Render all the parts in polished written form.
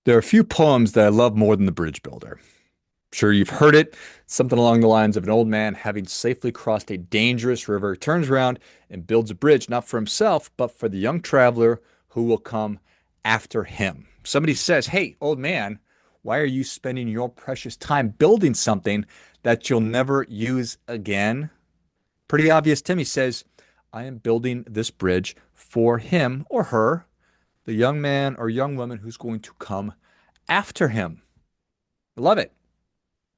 There are a few poems that I love more than The Bridge Builder. Sure, you've heard it. Something along the lines of an old man having safely crossed a dangerous river turns around and builds a bridge, not for himself, but for the young traveler who will come after him. Somebody says, "Hey, old man, why are you spending your precious time building something that you'll never use again?" Pretty obvious. Timmy says, "I am building this bridge for him or her, the young man or young woman who's going to come after him." I love it.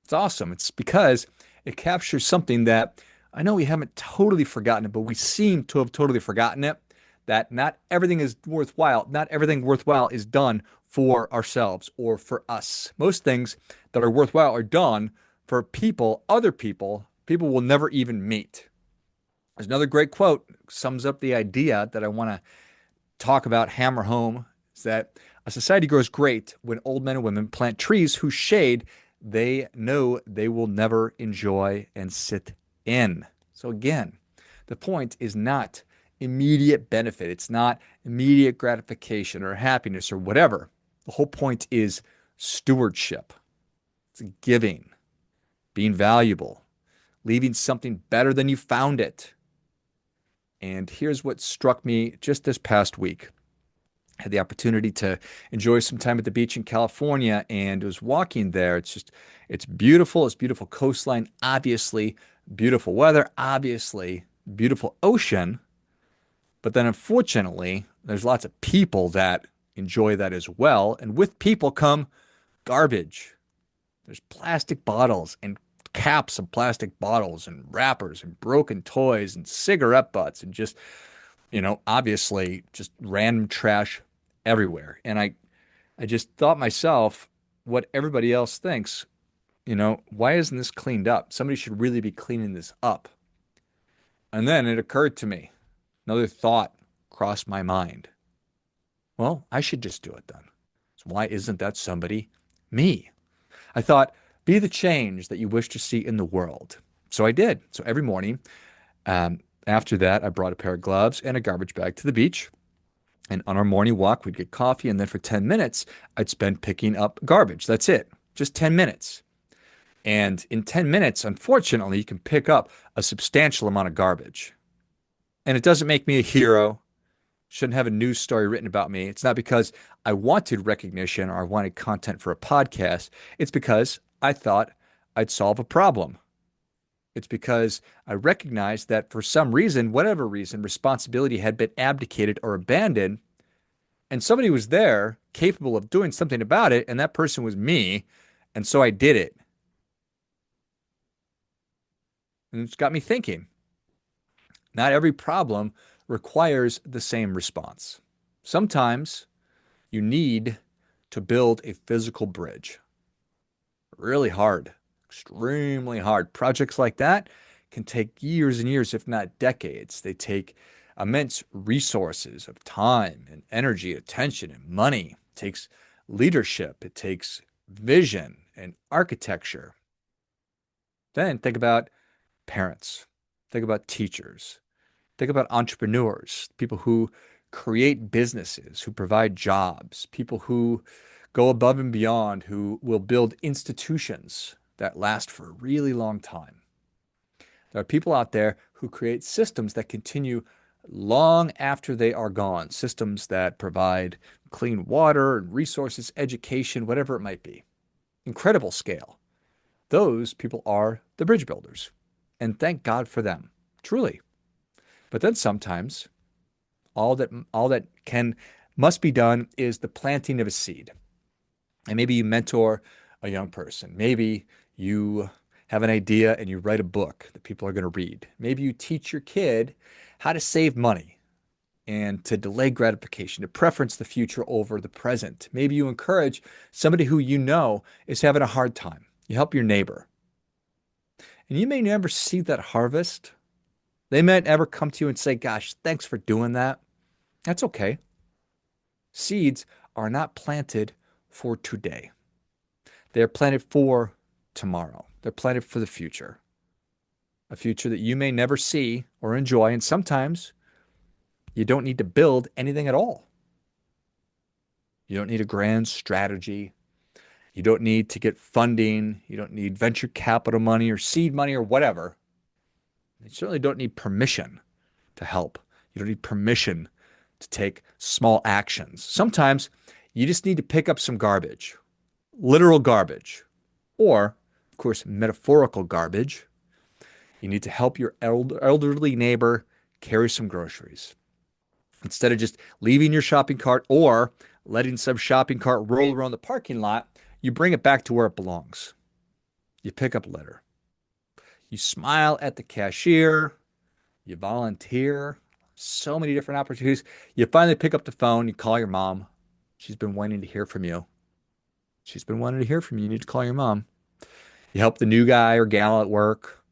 It's awesome. It's because it captures something that I know we haven't totally forgotten it, but we seem to have totally forgotten it. That not everything is worthwhile. Not everything worthwhile is done for ourselves or for us. Most things that are worthwhile are done for people, other people, people we'll never even meet. There's another great quote, sums up the idea that I want to talk about, hammer home, is that a society grows great when old men and women plant trees whose shade they know they will never enjoy and sit in. So again, the point is not immediate benefit. It's not immediate gratification or happiness or whatever. The whole point is stewardship. It's giving, being valuable, leaving something better than you found it. And here's what struck me just this past week. I had the opportunity to enjoy some time at the beach in California and was walking there. It's beautiful. It's beautiful coastline, obviously, beautiful weather, obviously, beautiful ocean. But then unfortunately, there's lots of people that enjoy that as well. And with people come garbage. There's plastic bottles and caps of plastic bottles and wrappers and broken toys and cigarette butts and just, obviously just random trash everywhere. And I just thought myself, what everybody else thinks, why isn't this cleaned up? Somebody should really be cleaning this up. And then it occurred to me, another thought crossed my mind. Well, I should just do it then. So why isn't that somebody? Me. I thought, be the change that you wish to see in the world. So I did. So every morning, after that, I brought a pair of gloves and a garbage bag to the beach. And on our morning walk, we'd get coffee. And then for 10 minutes, I'd spend picking up garbage. That's it. Just 10 minutes. And in 10 minutes, unfortunately, you can pick up a substantial amount of garbage. And it doesn't make me a hero. Shouldn't have a news story written about me. It's not because I wanted recognition or I wanted content for a podcast. It's because I thought I'd solve a problem. It's because I recognized that for some reason, whatever reason, responsibility had been abdicated or abandoned, and somebody was there capable of doing something about it, and that person was me, and so I did it. And it's got me thinking. Not every problem requires the same response. Sometimes you need to build a physical bridge. Really hard, extremely hard. Projects like that can take years and years, if not decades. They take immense resources of time and energy, attention and money. It takes leadership. It takes vision and architecture. Then think about parents. Think about teachers. Think about entrepreneurs, people who create businesses, who provide jobs, people who go above and beyond, who will build institutions that last for a really long time. There are people out there who create systems that continue long after they are gone, systems that provide clean water and resources, education, whatever it might be. Incredible scale. Those people are the bridge builders. And thank God for them, truly. But then sometimes all that can must be done is the planting of a seed. And maybe you mentor a young person. Maybe you have an idea and you write a book that people are going to read. Maybe you teach your kid how to save money and to delay gratification, to preference the future over the present. Maybe you encourage somebody who you know is having a hard time. You help your neighbor. And you may never see that harvest. They might never come to you and say, "Gosh, thanks for doing that." That's okay. Seeds are not planted for today. They're planted for tomorrow. They're planted for the future, a future that you may never see or enjoy. And sometimes you don't need to build anything at all. You don't need a grand strategy. You don't need to get funding. You don't need venture capital money or seed money or whatever. You certainly don't need permission to help. You don't need permission to take small actions. Sometimes you just need to pick up some garbage, literal garbage, or, of course, metaphorical garbage. You need to help your elderly neighbor carry some groceries. Instead of just leaving your shopping cart or letting some shopping cart roll around the parking lot, you bring it back to where it belongs. You pick up litter. You smile at the cashier. You volunteer. So many different opportunities. You finally pick up the phone. You call your mom. She's been wanting to hear from you. She's been wanting to hear from you. You need to call your mom. You help the new guy or gal at work.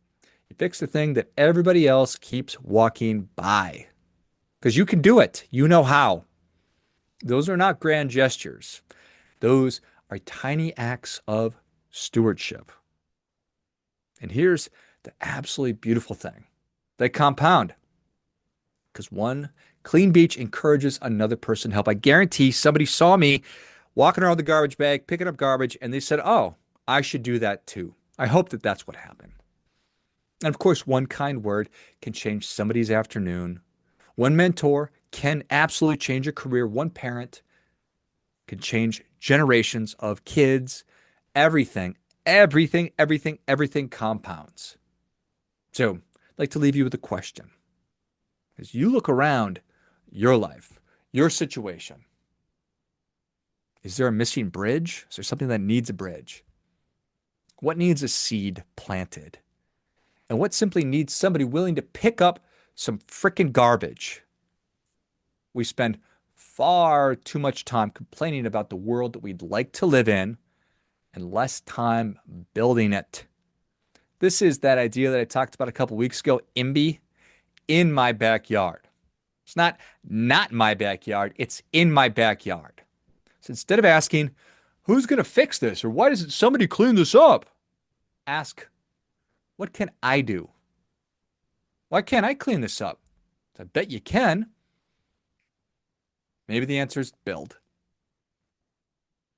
You fix the thing that everybody else keeps walking by. Because you can do it. You know how. Those are not grand gestures. Those are tiny acts of stewardship. And here's the absolutely beautiful thing. They compound. Because one clean beach encourages another person to help. I guarantee somebody saw me walking around with the garbage bag, picking up garbage, and they said, oh, I should do that too. I hope that that's what happened. And of course, one kind word can change somebody's afternoon. One mentor can absolutely change a career. One parent can change generations of kids. Everything, everything compounds. So I'd like to leave you with a question. As you look around your life, your situation, is there a missing bridge? Is there something that needs a bridge? What needs a seed planted? And what simply needs somebody willing to pick up some freaking garbage? We spend far too much time complaining about the world that we'd like to live in and less time building it. This is that idea that I talked about a couple weeks ago, IMBY, in my backyard. It's not my backyard, it's in my backyard. So instead of asking, who's going to fix this? Or why doesn't somebody clean this up? Ask, what can I do? Why can't I clean this up? I bet you can. Maybe the answer is build.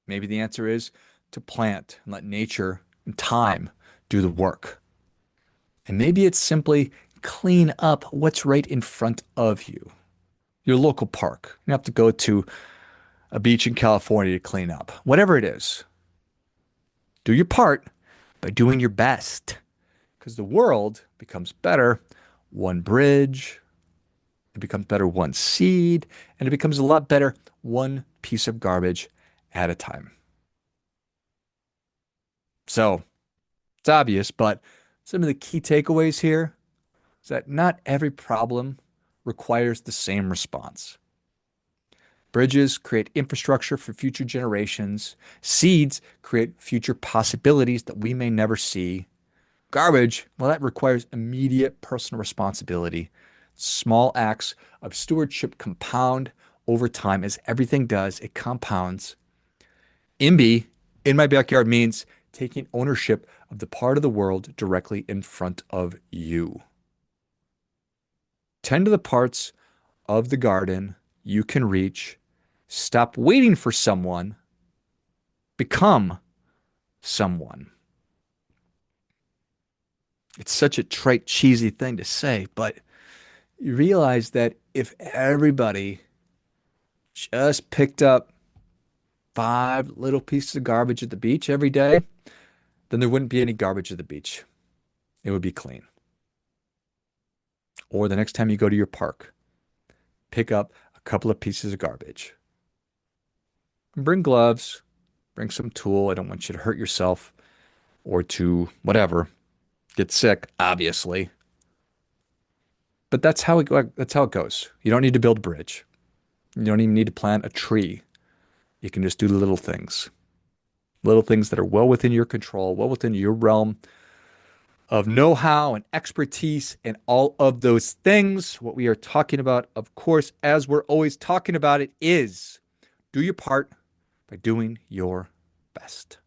Maybe the answer is to plant and let nature and time do the work. And maybe it's simply clean up what's right in front of you. Your local park. You don't have to go to a beach in California to clean up. Whatever it is. Do your part by doing your best. Because the world becomes better one bridge, it becomes better one seed, and it becomes a lot better one piece of garbage at a time. So, it's obvious, but some of the key takeaways here is that not every problem requires the same response. Bridges create infrastructure for future generations. Seeds create future possibilities that we may never see. Garbage, well, that requires immediate personal responsibility. Small acts of stewardship compound over time. As everything does, it compounds. IMBY, in my backyard, means taking ownership of the part of the world directly in front of you. Tend to the parts of the garden you can reach. Stop waiting for someone. Become someone. It's such a trite, cheesy thing to say, but you realize that if everybody just picked up 5 little pieces of garbage at the beach every day, then there wouldn't be any garbage at the beach. It would be clean. Or the next time you go to your park, pick up a couple of pieces of garbage. And bring gloves, bring some tool. I don't want you to hurt yourself or to whatever, get sick, obviously. But that's how it goes. You don't need to build a bridge. You don't even need to plant a tree. You can just do the little things that are well within your control, well within your realm of know-how and expertise and all of those things. What we are talking about, of course, as we're always talking about it, is do your part by doing your best.